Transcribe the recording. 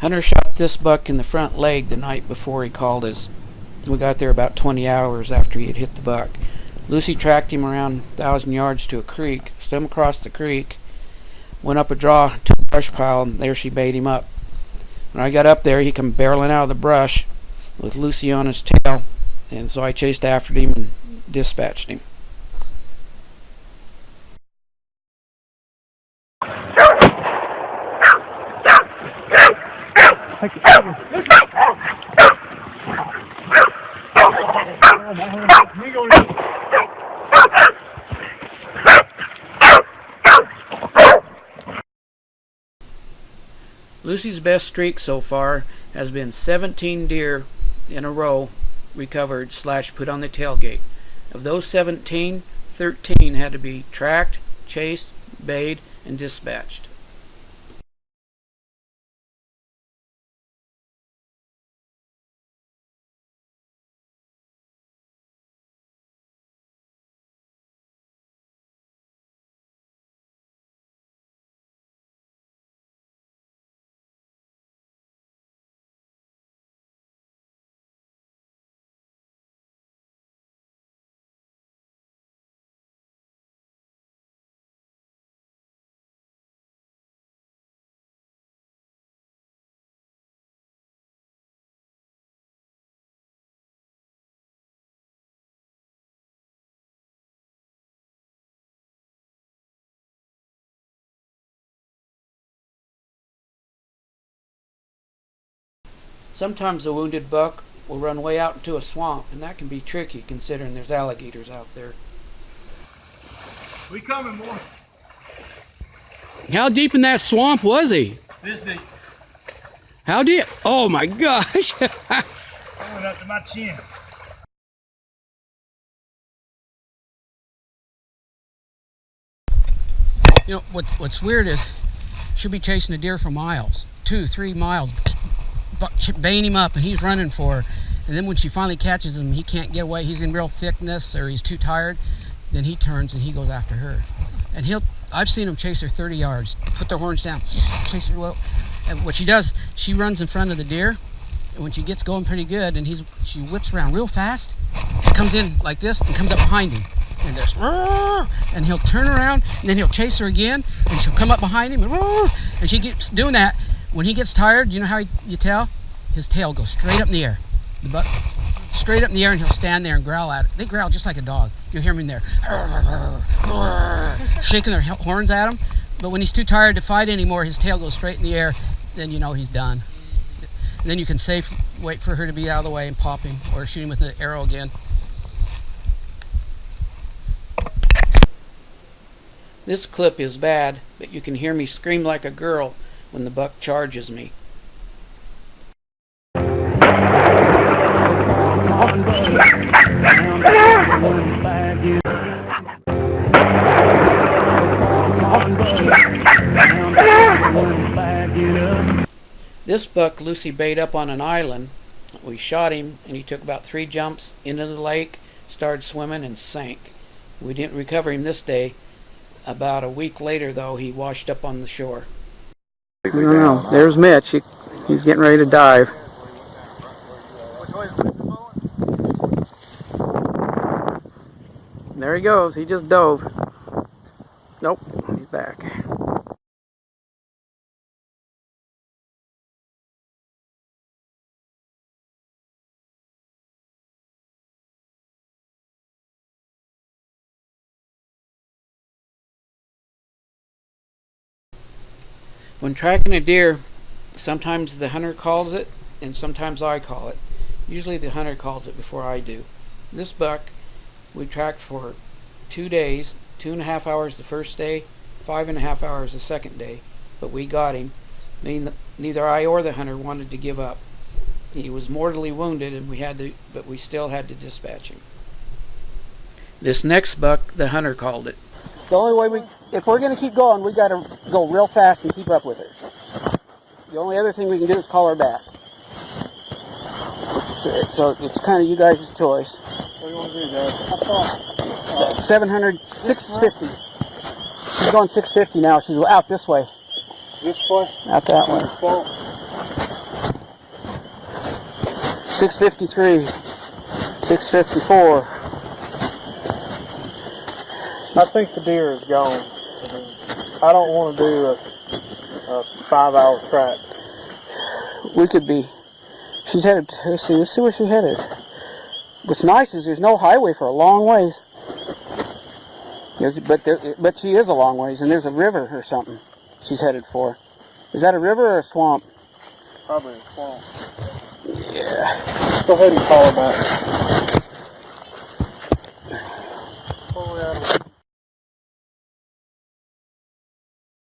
Hunter shot this buck in the front leg the night before he called us. We got there about 20 hours after he had hit the buck. Lucy tracked him around 1,000 yards to a creek, stood him across the creek, went up a draw to a brush pile, and there she bait him up. When I got up there, he come barreling out of the brush with Lucy on his tail, and so I chased after him and dispatched him. Lucy's best streak so far has been 17 deer in a row recovered / put on the tailgate. Of those 17, 13 had to be tracked, chased, bayed, and dispatched. Sometimes a wounded buck will run way out into a swamp, and that can be tricky considering there's alligators out there. We coming, boy. How deep in that swamp was he? This deep. How deep? Oh my gosh! I went up to my chin. You know what's weird is she'll be chasing a deer for miles, 2-3 miles, baying him up, and he's running for her. And then when she finally catches him, he can't get away. He's in real thickness, or he's too tired. Then he turns and he goes after her. And I've seen him chase her 30 yards, put their horns down, chase her well. And what she does, she runs in front of the deer, and when she gets going pretty good, and she whips around real fast, and comes in like this, and comes up behind him. And there's, and he'll turn around, and then he'll chase her again, and she'll come up behind him, and she keeps doing that. When he gets tired, you know how you tell? His tail goes straight up in the air. The buck, straight up in the air, and he'll stand there and growl at it. They growl just like a dog. You'll hear him in there, shaking their horns at him. But when he's too tired to fight anymore, his tail goes straight in the air. Then you know he's done. And then you can wait for her to be out of the way and pop him, or shoot him with an arrow again. This clip is bad, but you can hear me scream like a girl when the buck charges me. This buck Lucy bait up on an island. We shot him, and he took about 3 jumps into the lake, started swimming, and sank. We didn't recover him this day. About a week later, though, he washed up on the shore. I don't know. There's Mitch. He's getting ready to dive. There he goes. He just dove. Nope, he's back. When tracking a deer, sometimes the hunter calls it, and sometimes I call it. Usually the hunter calls it before I do. This buck we tracked for 2 days, 2.5 hours the first day, 5.5 hours the second day, but we got him. Neither I or the hunter wanted to give up. He was mortally wounded, and but we still had to dispatch him. This next buck, the hunter called it. The only way if we're going to keep going, we got to go real fast and keep up with her. The only other thing we can do is call her back. So it's kind of you guys' choice. What do you want to do, Dad? 700, 650. She's going 650 now. She's out this way. This way? Out that way. 6:53, 6:54. I think the deer is gone. I don't want to do a 5-hour track. We could be. She's headed. Let's see where she headed. What's nice is there's no highway for a long ways. But she is a long ways, and there's a river or something she's headed for. Is that a river or a swamp? Probably a swamp. Yeah. Go ahead and call her back. Where we at?